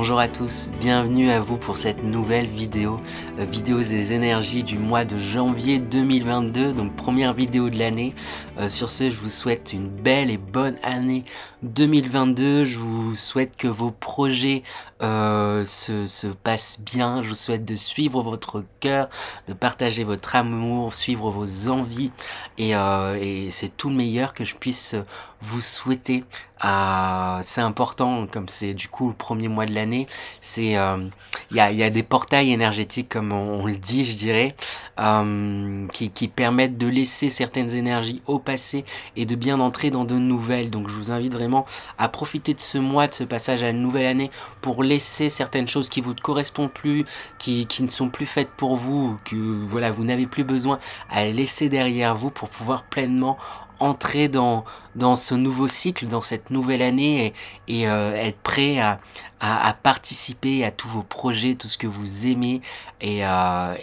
Bonjour à tous, bienvenue à vous pour cette nouvelle vidéo, vidéo des énergies du mois de janvier 2022, donc première vidéo de l'année. Sur ce, je vous souhaite une belle et bonne année 2022, je vous souhaite que vos projets se passent bien, je vous souhaite de suivre votre cœur, de partager votre amour, suivre vos envies et c'est tout le meilleur que je puisse vous souhaiter. C'est important, comme c'est du coup le premier mois de l'année, c'est il y a des portails énergétiques, comme on le dit, je dirais, qui permettent de laisser certaines énergies au passé et de bien entrer dans de nouvelles. Donc je vous invite vraiment à profiter de ce mois, de ce passage à une nouvelle année, pour laisser certaines choses qui vous ne correspondent plus, qui ne sont plus faites pour vous, que voilà, vous n'avez plus besoin, à laisser derrière vous pour pouvoir pleinement entrer dans ce nouveau cycle, dans cette nouvelle année et être prêt à participer à tous vos projets, tout ce que vous aimez et à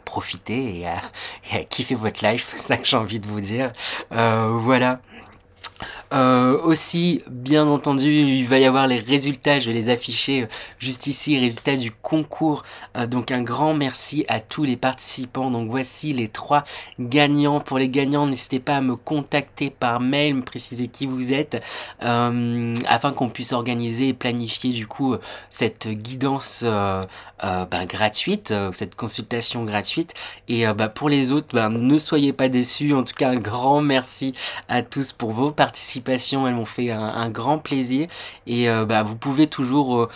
profiter et à kiffer votre life, c'est ça que j'ai envie de vous dire. Voilà. Aussi, bien entendu, il va y avoir les résultats, je vais les afficher juste ici, résultats du concours. Donc un grand merci à tous les participants. Donc voici les 3 gagnants. Pour les gagnants, n'hésitez pas à me contacter par mail, me préciser qui vous êtes, afin qu'on puisse organiser et planifier du coup cette guidance gratuite, cette consultation gratuite. Et pour les autres, ne soyez pas déçus. En tout cas, un grand merci à tous pour vos participations, elles m'ont fait un grand plaisir et vous pouvez toujours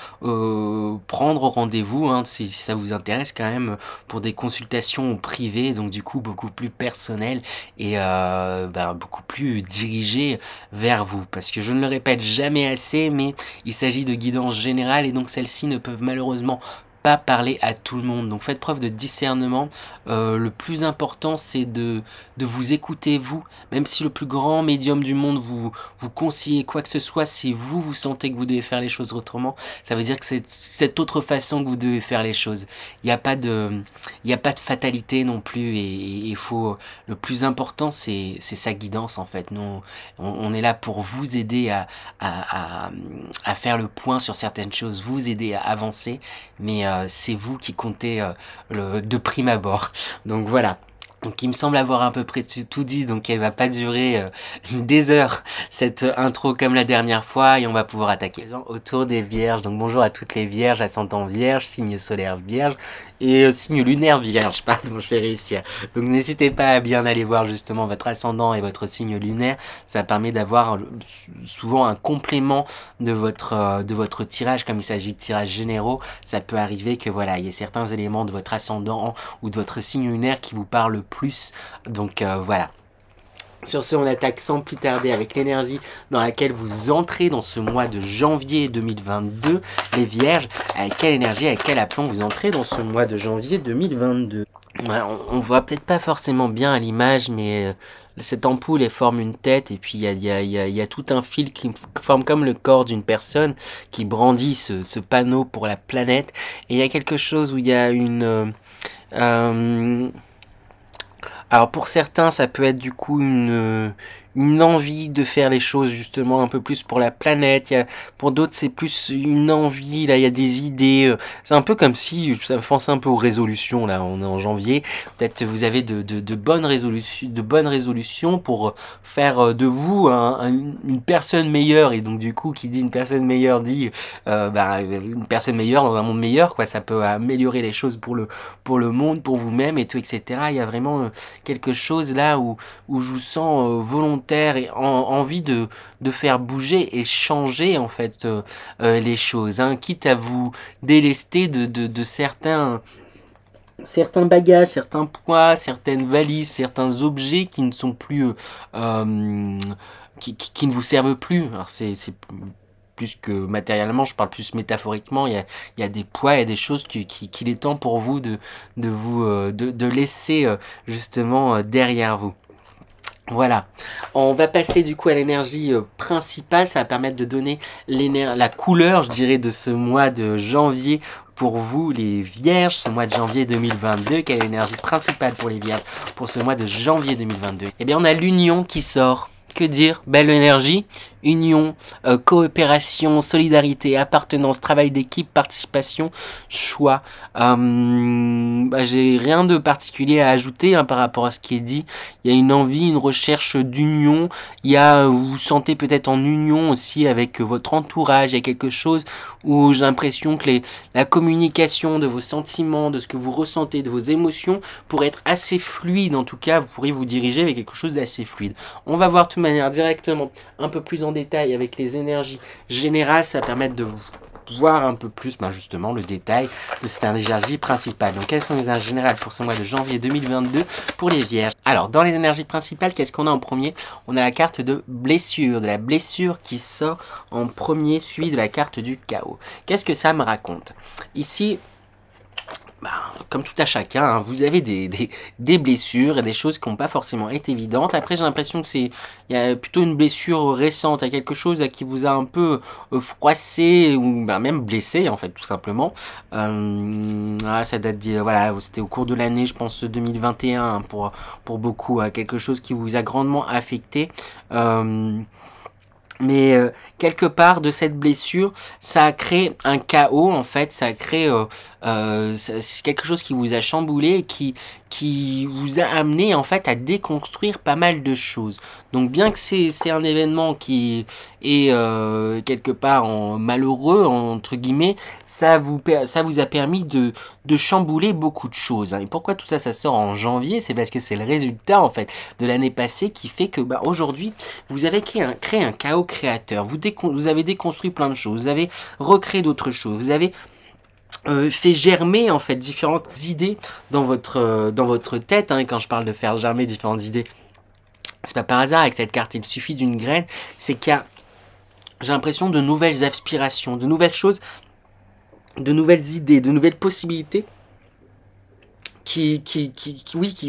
prendre rendez-vous si ça vous intéresse quand même, pour des consultations privées, donc du coup beaucoup plus personnelles et beaucoup plus dirigées vers vous, parce que je ne le répète jamais assez, mais il s'agit de guidance générale et donc celles-ci ne peuvent malheureusement pas parler à tout le monde. Donc faites preuve de discernement. Le plus important, c'est de vous écouter vous, même si le plus grand médium du monde vous conseille quoi que ce soit, si vous sentez que vous devez faire les choses autrement, ça veut dire que c'est cette autre façon que vous devez faire les choses. Il n'y a pas de fatalité non plus, et il faut, le plus important, c'est sa guidance en fait. Nous on est là pour vous aider à faire le point sur certaines choses, vous aider à avancer, mais c'est vous qui comptez de prime abord. Donc voilà. Donc il me semble avoir à peu près tout dit, donc elle va pas durer des heures cette intro comme la dernière fois, et on va pouvoir attaquer autour des vierges. Donc bonjour à toutes les vierges, ascendant vierge, signe solaire vierge et signe lunaire vierge, pardon, je vais réussir. Donc n'hésitez pas à bien aller voir justement votre ascendant et votre signe lunaire, ça permet d'avoir souvent un complément de votre tirage. Comme il s'agit de tirages généraux, ça peut arriver que voilà, il y ait certains éléments de votre ascendant ou de votre signe lunaire qui vous parlent plus, donc voilà. Sur ce, on attaque sans plus tarder avec l'énergie dans laquelle vous entrez dans ce mois de janvier 2022, les vierges. Avec quelle énergie, avec quel aplomb vous entrez dans ce mois de janvier 2022? Ouais, on voit peut-être pas forcément bien à l'image, mais cette ampoule, elle forme une tête, et puis il y a tout un fil qui forme comme le corps d'une personne qui brandit ce panneau pour la planète. Et il y a quelque chose où il y a une... alors pour certains, ça peut être du coup une envie de faire les choses justement un peu plus pour la planète. Pour d'autres, c'est plus une envie, là il y a des idées. C'est un peu comme si, ça me pense un peu aux résolutions, là on est en janvier. Peut-être vous avez de bonnes résolutions pour faire de vous une personne meilleure. Et donc du coup, qui dit une personne meilleure dit une personne meilleure dans un monde meilleur, quoi. Ça peut améliorer les choses pour le monde, pour vous-même et tout, etc. Il y a vraiment quelque chose là où je vous sens volontaire et envie de faire bouger et changer en fait les choses, quitte à vous délester de certains bagages, certains poids, certaines valises, certains objets qui ne sont plus qui ne vous servent plus. Alors c'est plus que matériellement, je parle plus métaphoriquement. Il y a des poids, il y a des choses qu'il est temps pour vous de laisser justement derrière vous. Voilà, on va passer du coup à l'énergie principale. Ça va permettre de donner la couleur, je dirais, de ce mois de janvier pour vous les vierges, ce mois de janvier 2022. Quelle est l'énergie principale pour les vierges pour ce mois de janvier 2022? Eh bien on a l'union qui sort. que dire? Belle énergie, union, coopération, solidarité, appartenance, travail d'équipe, participation, choix. J'ai rien de particulier à ajouter hein, par rapport à ce qui est dit. Il y a une envie, une recherche d'union. Il y a, vous vous sentez peut-être en union aussi avec votre entourage. Il y a quelque chose où j'ai l'impression que la communication de vos sentiments, de ce que vous ressentez, de vos émotions, pourrait être assez fluide. En tout cas, vous pourriez vous diriger avec quelque chose d'assez fluide. On va voir de toute manière directement un peu plus en détail avec les énergies générales. Ça va permettre de voir un peu plus justement le détail de cette énergie principale. Donc quelles sont les énergies générales pour ce mois de janvier 2022 pour les vierges? Alors dans les énergies principales, qu'est-ce qu'on a en premier? On a la carte de blessure, de la blessure qui sort en premier, suivi de la carte du chaos. Qu'est-ce que ça me raconte? Ici, comme tout à chacun, hein, vous avez des blessures et des choses qui n'ont pas forcément été évidentes. Après, j'ai l'impression que il y a plutôt une blessure récente, à quelque chose qui vous a un peu froissé ou même blessé, en fait, tout simplement. Ça date voilà, c'était au cours de l'année, je pense 2021 hein, pour beaucoup, quelque chose qui vous a grandement affecté. Mais quelque part de cette blessure, ça a créé un chaos en fait, ça a créé c'est quelque chose qui vous a chamboulé et qui vous a amené en fait à déconstruire pas mal de choses. Donc bien que c'est un événement qui est quelque part malheureux entre guillemets, ça vous a permis de chambouler beaucoup de choses. Hein. Et pourquoi tout ça sort en janvier? C'est parce que c'est le résultat en fait de l'année passée qui fait que aujourd'hui vous avez créé un chaos créateur. Vous avez déconstruit plein de choses, vous avez recréé d'autres choses, vous avez fait germer en fait différentes idées dans votre tête. Hein. Quand je parle de faire germer différentes idées, c'est pas par hasard avec cette carte. Il suffit d'une graine. C'est qu'il y a, j'ai l'impression, de nouvelles aspirations, de nouvelles choses, de nouvelles idées, de nouvelles possibilités qui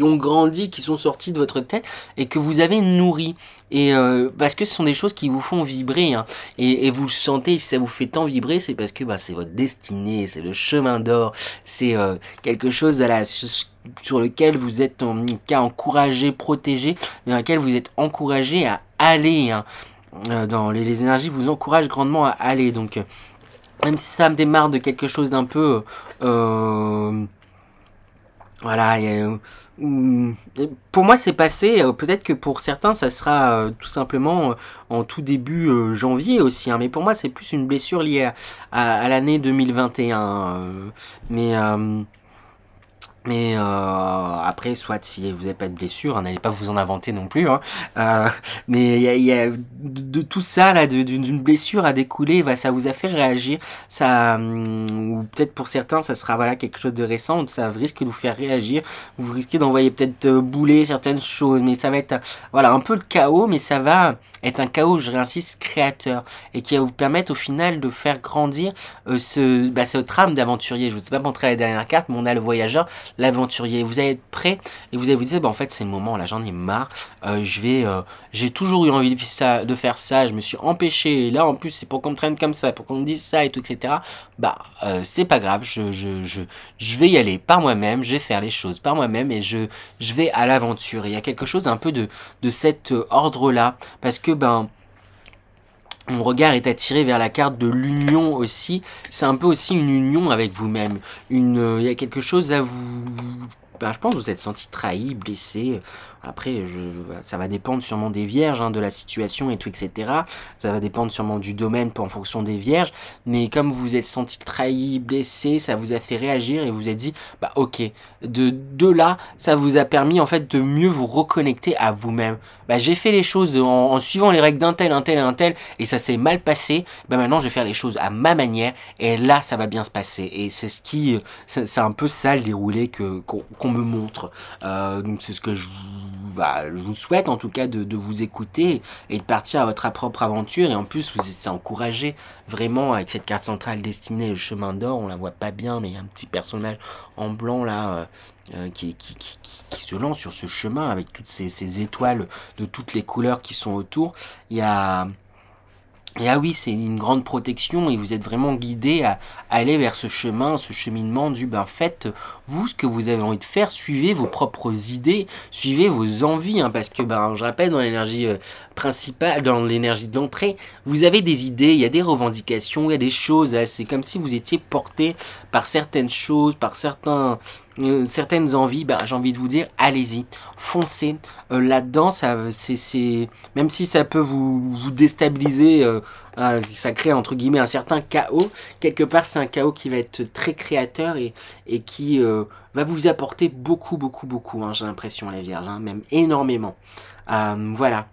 ont grandi, qui sont sortis de votre tête et que vous avez nourri. Et parce que ce sont des choses qui vous font vibrer. Hein. Et vous le sentez, si ça vous fait tant vibrer, c'est parce que c'est votre destinée, c'est le chemin d'or, c'est quelque chose sur lequel vous êtes en cas encouragé, protégé, dans lequel vous êtes encouragé à aller. Hein. Dans les énergies vous encouragent grandement à aller. Donc même si ça me démarre de quelque chose d'un peu voilà, pour moi c'est passé, peut-être que pour certains ça sera tout simplement en tout début janvier aussi, hein, mais pour moi c'est plus une blessure liée à l'année 2021, mais après, soit si vous n'avez pas de blessure, hein, n'allez pas vous en inventer non plus. Hein, mais il y a de tout ça là, d'une blessure à découler, ça vous a fait réagir. Ça, ou peut-être pour certains, ça sera voilà quelque chose de récent, ça risque de vous faire réagir. Vous risquez d'envoyer peut-être bouler certaines choses, mais ça va être voilà un peu le chaos, mais ça va être un chaos, je réinsiste, créateur, et qui va vous permettre au final de faire grandir cette trame d'aventurier. Je ne sais pas montrer la dernière carte, mais on a le voyageur, l'aventurier. Vous allez être prêt et vous allez vous dire en fait c'est le moment là, j'en ai marre, j'ai toujours eu envie de faire ça, je me suis empêché, et là en plus c'est pour qu'on me traîne comme ça, pour qu'on me dise ça et tout, etc. C'est pas grave, je vais y aller par moi-même, je vais faire les choses par moi-même et je vais à l'aventure. Il y a quelque chose un peu de cet ordre là, parce que mon regard est attiré vers la carte de l'union aussi. C'est un peu aussi une union avec vous-même. Il y a quelque chose à vous... je pense que vous êtes senti trahi, blessé. Après, ça va dépendre sûrement des vierges, hein, de la situation et tout, etc. Ça va dépendre sûrement du domaine en fonction des vierges. Mais comme vous vous êtes senti trahi, blessé, ça vous a fait réagir et vous êtes dit, ok. De là, ça vous a permis en fait de mieux vous reconnecter à vous-même. J'ai fait les choses en suivant les règles d'un tel, un tel et un tel, et ça s'est mal passé. Maintenant, je vais faire les choses à ma manière, et là, ça va bien se passer. Et c'est c'est un peu ça le déroulé qu'on me montre. Donc c'est ce que je vous souhaite en tout cas de vous écouter et de partir à votre propre aventure. Et en plus, vous êtes encouragé vraiment avec cette carte centrale destinée le chemin d'or. On la voit pas bien, mais il y a un petit personnage en blanc là qui se lance sur ce chemin avec toutes ces étoiles de toutes les couleurs qui sont autour. Il y a Et ah oui, c'est une grande protection et vous êtes vraiment guidé à aller vers ce chemin, ce cheminement du ben faites vous ce que vous avez envie de faire, suivez vos propres idées, suivez vos envies, hein, parce que ben je rappelle dans l'énergie principale, dans l'énergie de l'entrée, vous avez des idées, il y a des revendications, il y a des choses, c'est comme si vous étiez porté par certaines choses, par certaines envies, ben, j'ai envie de vous dire, allez-y, foncez là-dedans, c'est même si ça peut vous déstabiliser, ça crée entre guillemets un certain chaos. Quelque part, c'est un chaos qui va être très créateur et qui va vous apporter beaucoup, beaucoup, beaucoup. Hein, j'ai l'impression, la Vierge, hein, même énormément. Voilà.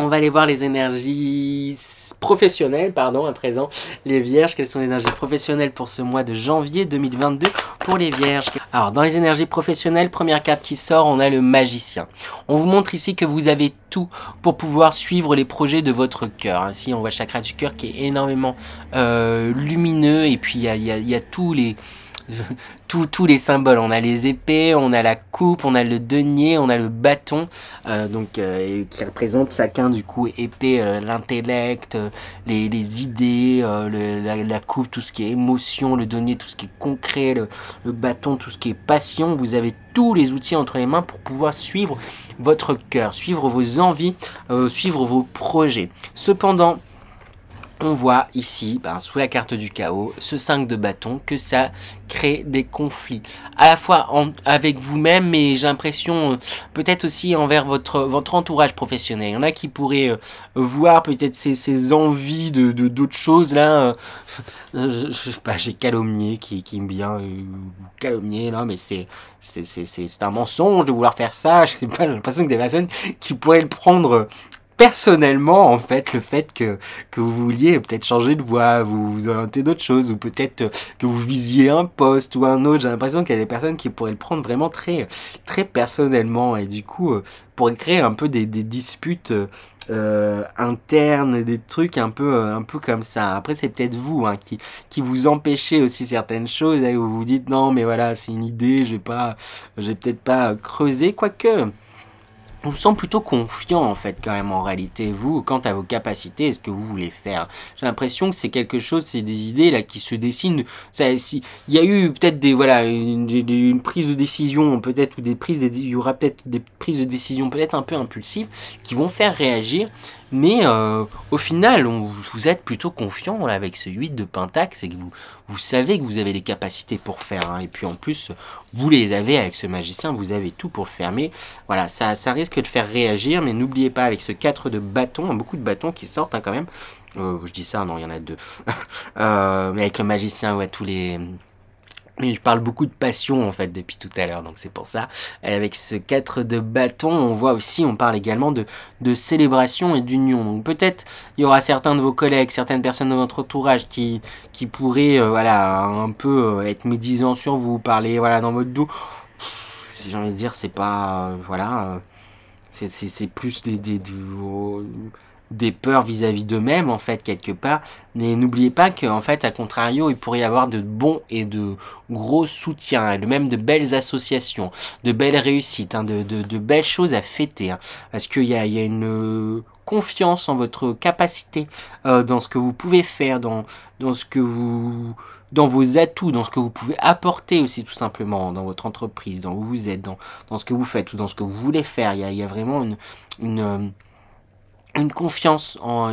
On va aller voir les énergies professionnelles, pardon, à présent. Les Vierges, quelles sont les énergies professionnelles pour ce mois de janvier 2022 pour les Vierges? Alors, dans les énergies professionnelles, première carte qui sort, on a le Magicien. On vous montre ici que vous avez tout pour pouvoir suivre les projets de votre cœur. Ici, on voit le chakra du cœur qui est énormément lumineux, et puis il y a tous les... tous les symboles, on a les épées, on a la coupe, on a le denier, on a le bâton, qui représente chacun du coup épée, l'intellect, les idées, la coupe, tout ce qui est émotion, le denier, tout ce qui est concret, le bâton, tout ce qui est passion. Vous avez tous les outils entre les mains pour pouvoir suivre votre cœur, suivre vos envies, suivre vos projets. Cependant, on voit ici, sous la carte du chaos, ce 5 de bâton, que ça crée des conflits. À la fois avec vous-même, mais j'ai l'impression peut-être aussi envers votre entourage professionnel. Il y en a qui pourraient voir peut-être ces envies de d'autres choses là. Je sais pas, j'ai calomnié qui me vient calomnier, non mais c'est un mensonge de vouloir faire ça. Je sais pas, j'ai l'impression que des personnes qui pourraient le prendre personnellement, en fait, le fait que vous vouliez peut-être changer de voie, vous orienter d'autres choses, ou peut-être que vous visiez un poste ou un autre, j'ai l'impression qu'il y a des personnes qui pourraient le prendre vraiment très, très personnellement, et du coup, pourraient créer un peu des disputes internes, des trucs un peu comme ça. Après, c'est peut-être vous qui vous empêchez aussi certaines choses, et vous vous dites non, mais voilà, c'est une idée, j'ai peut-être pas creusé, quoique. On vous sent plutôt confiant en fait quand même en réalité, vous, quant à vos capacités et ce que vous voulez faire. J'ai l'impression que c'est quelque chose, c'est des idées là qui se dessinent. Il y a eu peut-être une prise de décision, peut-être, ou il y aura peut-être des prises de décision peut-être un peu impulsives qui vont faire réagir. Mais au final, vous êtes plutôt confiant là, avec ce 8 de Pentacle, c'est que vous savez que vous avez les capacités pour faire. Hein, et puis en plus, vous les avez avec ce magicien, vous avez tout pour le faire. Mais voilà, ça risque de faire réagir, mais n'oubliez pas avec ce 4 de bâton, beaucoup de bâtons qui sortent hein, quand même. Je dis ça, non, il y en a deux. Mais avec le magicien, ouais, tous les... Mais je parle beaucoup de passion en fait depuis tout à l'heure, donc c'est pour ça. Et avec ce 4 de bâton, on voit aussi, on parle également de célébration et d'union. Donc peut-être il y aura certains de vos collègues, certaines personnes de votre entourage qui pourraient voilà un peu être médisants sur vous, parler voilà dans votre dos. Si j'ai envie de dire, c'est pas voilà, c'est plus des peurs vis-à-vis d'eux-mêmes en fait quelque part, mais n'oubliez pas qu'en fait à contrario il pourrait y avoir de bons et de gros soutiens, et même de belles associations, de belles réussites, hein, de belles choses à fêter, hein, parce qu'il y a une confiance en votre capacité, dans ce que vous pouvez faire, dans ce que vous dans vos atouts, dans ce que vous pouvez apporter aussi tout simplement dans votre entreprise, dans où vous êtes, dans ce que vous faites ou dans ce que vous voulez faire. Il y a vraiment une confiance en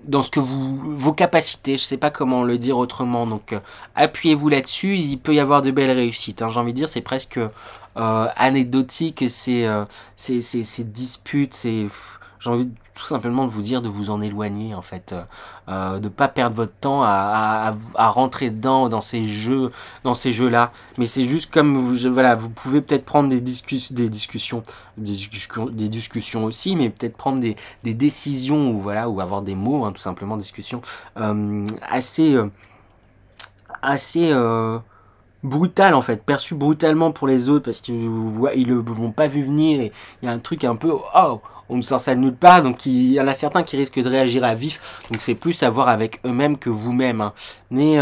dans ce que vos capacités, je sais pas comment le dire autrement, donc appuyez-vous là-dessus, il peut y avoir de belles réussites, hein, j'ai envie de dire, c'est presque anecdotique, ces disputes, j'ai envie tout simplement de vous dire de vous en éloigner en fait, de pas perdre votre temps à rentrer dans ces jeux-là, mais c'est juste comme voilà, vous pouvez peut-être prendre des discussions aussi, mais peut-être prendre des décisions ou voilà, ou avoir des mots, hein, tout simplement discussion assez brutal en fait, perçu brutalement pour les autres parce qu'ils le vont pas vu venir, et il y a un truc un peu oh, on ne sort ça de nulle part, donc il y en a certains qui risquent de réagir à vif, donc c'est plus à voir avec eux-mêmes que vous-même, hein. Mais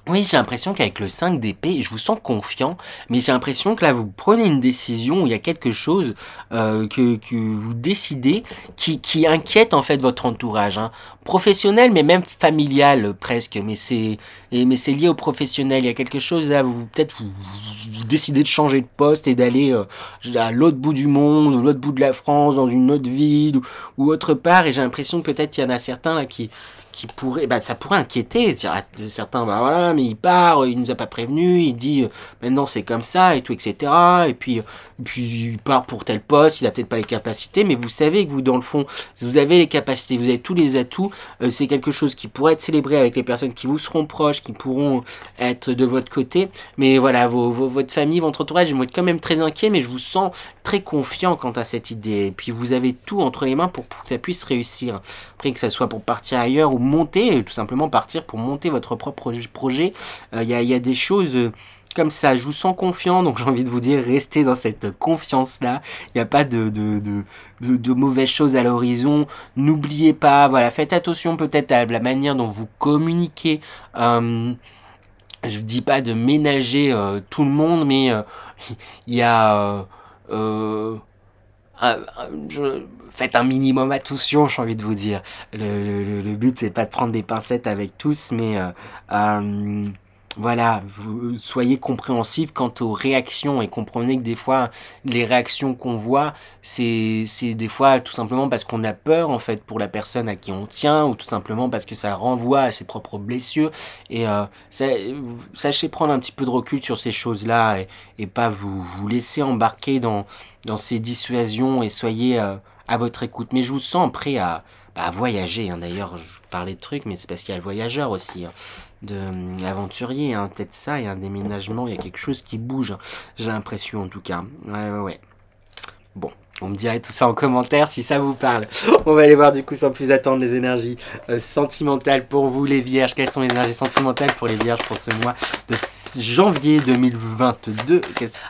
Oui, j'ai l'impression qu'avec le 5 d'épée, je vous sens confiant, mais j'ai l'impression que là, vous prenez une décision où il y a quelque chose que vous décidez qui inquiète en fait votre entourage, hein. Professionnel, mais même familial presque, mais c'est lié au professionnel. Il y a quelque chose là, peut-être vous décidez de changer de poste et d'aller à l'autre bout du monde, ou l'autre bout de la France, dans une autre ville ou autre part, et j'ai l'impression que peut-être il y en a certains là qui pourrait, bah, ça pourrait inquiéter. Certains, bah voilà, mais il part, il nous a pas prévenu, il dit maintenant c'est comme ça et tout, etc. Et puis il part pour tel poste, il a peut-être pas les capacités, mais vous savez que vous, dans le fond, vous avez les capacités, vous avez tous les atouts. C'est quelque chose qui pourrait être célébré avec les personnes qui vous seront proches, qui pourront être de votre côté. Mais voilà, votre famille, votre entourage, ils vont être quand même très inquiets, mais je vous sens très confiant quant à cette idée. Et puis vous avez tout entre les mains pour que ça puisse réussir. Après, que ça soit pour partir ailleurs ou monter, tout simplement partir pour monter votre propre projet, y a des choses comme ça. Je vous sens confiant, donc j'ai envie de vous dire, restez dans cette confiance-là. Il n'y a pas de mauvaises choses à l'horizon. N'oubliez pas, voilà, faites attention peut-être à la manière dont vous communiquez. Je vous dis pas de ménager tout le monde, mais il y a faites un minimum attention, j'ai envie de vous dire. Le but, c'est pas de prendre des pincettes avec tous, mais voilà, vous soyez compréhensifs quant aux réactions et comprenez que des fois, les réactions qu'on voit, c'est des fois tout simplement parce qu'on a peur en fait pour la personne à qui on tient ou tout simplement parce que ça renvoie à ses propres blessures et sachez prendre un petit peu de recul sur ces choses-là et pas vous laisser embarquer dans ces dissuasions et soyez à votre écoute. Mais je vous sens prêt à voyager, hein. D'ailleurs, je parlais de trucs, mais c'est parce qu'il y a le voyageur aussi, hein, de aventurier, hein. Peut-être ça, il y a un déménagement, il y a quelque chose qui bouge, hein. J'ai l'impression en tout cas. Ouais. Bon, on me dirait tout ça en commentaire si ça vous parle. On va aller voir du coup sans plus attendre les énergies sentimentales pour vous les vierges. Quelles sont les énergies sentimentales pour les vierges pour ce mois de janvier 2022?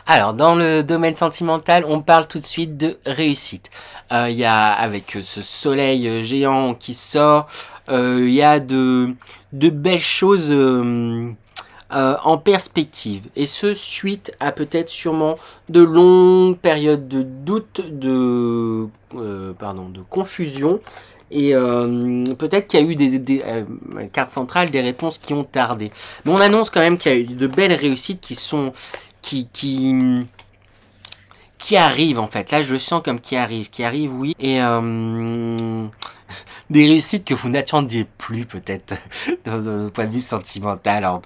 Alors dans le domaine sentimental, on parle tout de suite de réussite. Il y a avec ce soleil géant qui sort, il y a de belles choses en perspective. Et ce, suite à peut-être sûrement de longues périodes de doute, de confusion. Et peut-être qu'il y a eu des cartes centrales, des réponses qui ont tardé. Mais on annonce quand même qu'il y a eu de belles réussites qui sont qui arrivent en fait. Là, je le sens comme qui arrive, oui. Et des réussites que vous n'attendiez plus peut-être d'un point de vue sentimental. Alors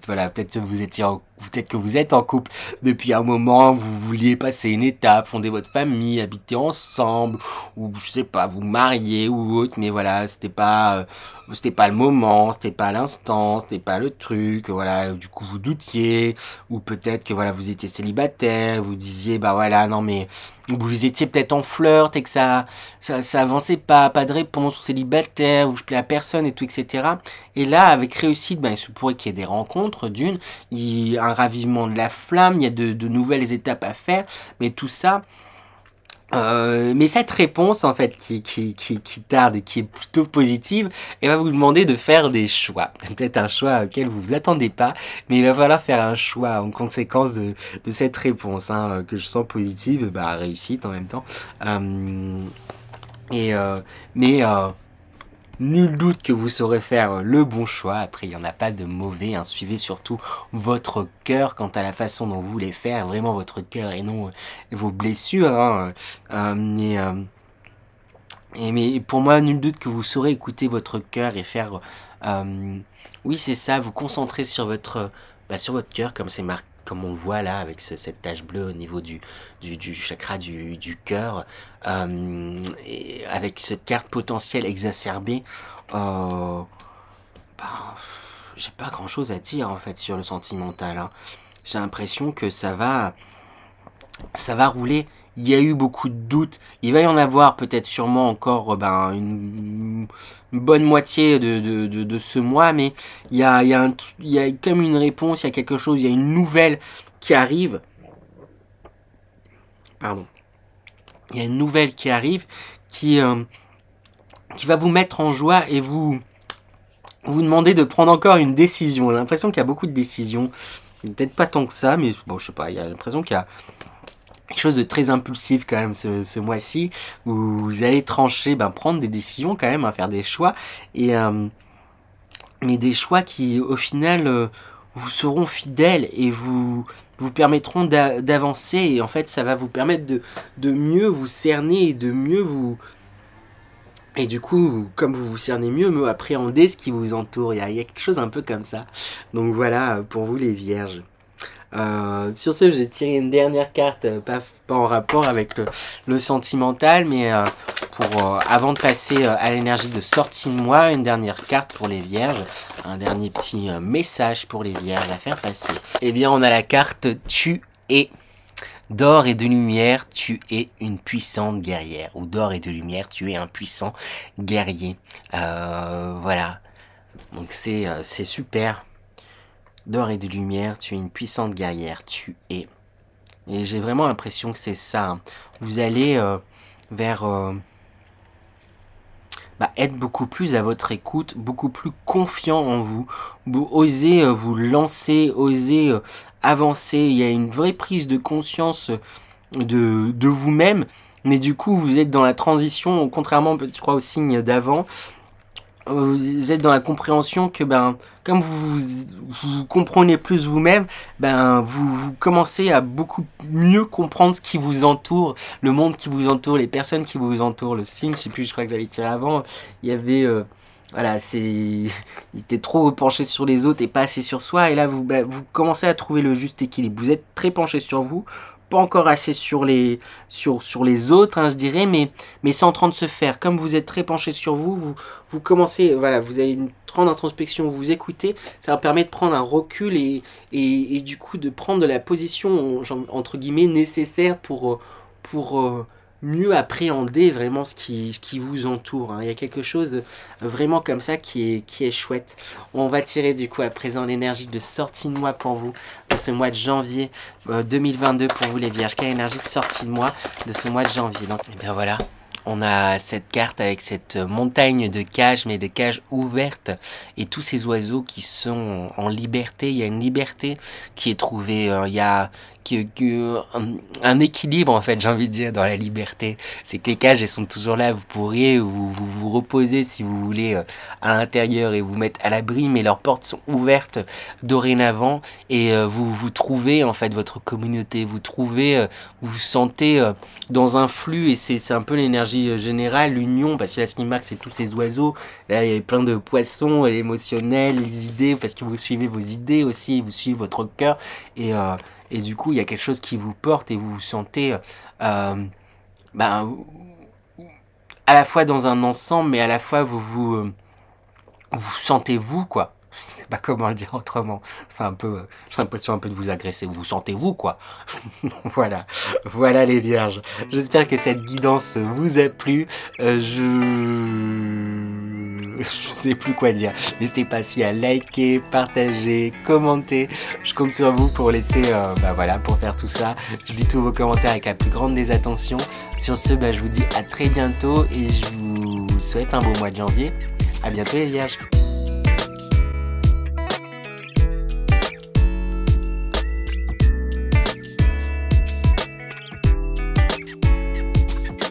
voilà, peut-être que peut-être que vous êtes en couple depuis un moment, vous vouliez passer une étape, fonder votre famille, habiter ensemble, ou je sais pas, vous marier ou autre, mais voilà, c'était pas le moment, c'était pas l'instant, c'était pas le truc, voilà, du coup vous doutiez, ou peut-être que voilà, vous étiez célibataire, vous disiez bah voilà, non mais vous étiez peut-être en flirt et que ça avançait pas de réponse, célibataire, vous je plais à personne et tout, etc. Et là, avec réussite, ben, il se pourrait qu'il y ait des rencontres, il y a un ravivement de la flamme, il y a de nouvelles étapes à faire, mais tout ça, mais cette réponse en fait qui tarde et qui est plutôt positive, elle va vous demander de faire des choix. Peut-être un choix auquel vous vous attendez pas, mais il va falloir faire un choix en conséquence de cette réponse hein, que je sens positive, bah réussite en même temps. Et mais nul doute que vous saurez faire le bon choix. Après, il n'y en a pas de mauvais, hein. Suivez surtout votre cœur quant à la façon dont vous voulez faire, vraiment votre cœur et non vos blessures. Hein. Mais pour moi, nul doute que vous saurez écouter votre cœur et faire... oui, c'est ça, vous concentrer sur votre cœur, comme on le voit là, avec cette tache bleue au niveau du chakra du cœur, et avec cette carte potentielle exacerbée, bah, j'ai pas grand chose à dire en fait sur le sentimental, hein. J'ai l'impression que ça va rouler. Il y a eu beaucoup de doutes. Il va y en avoir peut-être sûrement encore une bonne moitié de ce mois, mais il y a comme une réponse, il y a quelque chose, il y a une nouvelle qui arrive. Pardon. Il y a une nouvelle qui arrive qui va vous mettre en joie et vous demandez de prendre encore une décision. J'ai l'impression qu'il y a beaucoup de décisions. Peut-être pas tant que ça, mais bon, je sais pas, il y a l'impression qu'il y a quelque chose de très impulsif quand même ce mois-ci, où vous allez trancher, prendre des décisions quand même, faire des choix, et mais des choix qui au final vous seront fidèles et vous permettront d'avancer, et en fait ça va vous permettre de mieux vous cerner et de mieux vous... Et du coup, comme vous vous cernez mieux appréhender ce qui vous entoure. Il y a quelque chose un peu comme ça. Donc voilà, pour vous les vierges. Sur ce, j'ai tiré une dernière carte, pas en rapport avec le sentimental, mais avant de passer à l'énergie de sortie de mois, une dernière carte pour les vierges, un dernier petit message pour les vierges à faire passer. Eh bien, on a la carte Tu es. D'or et de lumière, tu es une puissante guerrière. Ou d'or et de lumière, tu es un puissant guerrier. Voilà. Donc c'est super. D'or et de lumière, tu es une puissante guerrière. Tu es. Et j'ai vraiment l'impression que c'est ça. Hein. Vous allez vers... être beaucoup plus à votre écoute, beaucoup plus confiant en vous. Vous osez vous lancer, osez avancer. Il y a une vraie prise de conscience de vous-même. Mais du coup, vous êtes dans la transition, contrairement, je crois, au signe d'avant. Vous êtes dans la compréhension que comme vous comprenez plus vous-même, vous commencez à beaucoup mieux comprendre ce qui vous entoure, le monde qui vous entoure, les personnes qui vous entourent, le signe, je sais plus, je crois que j'avais tiré avant, il y avait voilà, il était trop penché sur les autres et pas assez sur soi, et là vous commencez à trouver le juste équilibre. Vous êtes très penché sur vous, pas encore assez sur les autres, hein, je dirais, mais c'est en train de se faire. Comme vous êtes très penché sur vous, vous commencez, voilà, vous avez une grande introspection, vous écoutez, ça va permettre de prendre un recul et du coup de prendre de la position, entre guillemets, nécessaire pour mieux appréhender vraiment ce qui vous entoure. Hein. Il y a quelque chose de, vraiment comme ça qui est chouette. On va tirer du coup à présent l'énergie de sortie de mois pour vous, de ce mois de janvier 2022 pour vous les vierges. Quelle énergie de sortie de mois de ce mois de janvier. Donc, et bien voilà. On a cette carte avec cette montagne de cages, mais de cages ouvertes, et tous ces oiseaux qui sont en liberté. Il y a une liberté qui est trouvée. Il y a un équilibre, en fait, j'ai envie de dire, dans la liberté. C'est que les cages, elles sont toujours là. Vous pourriez vous reposer si vous voulez à l'intérieur et vous mettre à l'abri, mais leurs portes sont ouvertes dorénavant, et vous trouvez en fait votre communauté. Vous trouvez, vous vous sentez dans un flux, et c'est un peu l'énergie générale, l'union, parce que là, ce qui marque, c'est tous ces oiseaux. Là, il y a plein de poissons, l'émotionnel, les idées, parce que vous suivez vos idées aussi, vous suivez votre cœur, et du coup, il y a quelque chose qui vous porte, et vous vous sentez à la fois dans un ensemble, mais à la fois vous sentez vous, quoi. Je sais pas comment le dire autrement. Enfin, j'ai l'impression un peu de vous agresser. Vous sentez vous, quoi. Voilà les vierges. J'espère que cette guidance vous a plu. Je sais plus quoi dire. N'hésitez pas aussi à liker, partager, commenter. Je compte sur vous pour laisser, pour faire tout ça. Je lis tous vos commentaires avec la plus grande des attentions. Sur ce, je vous dis à très bientôt, et je vous souhaite un beau mois de janvier. À bientôt les vierges.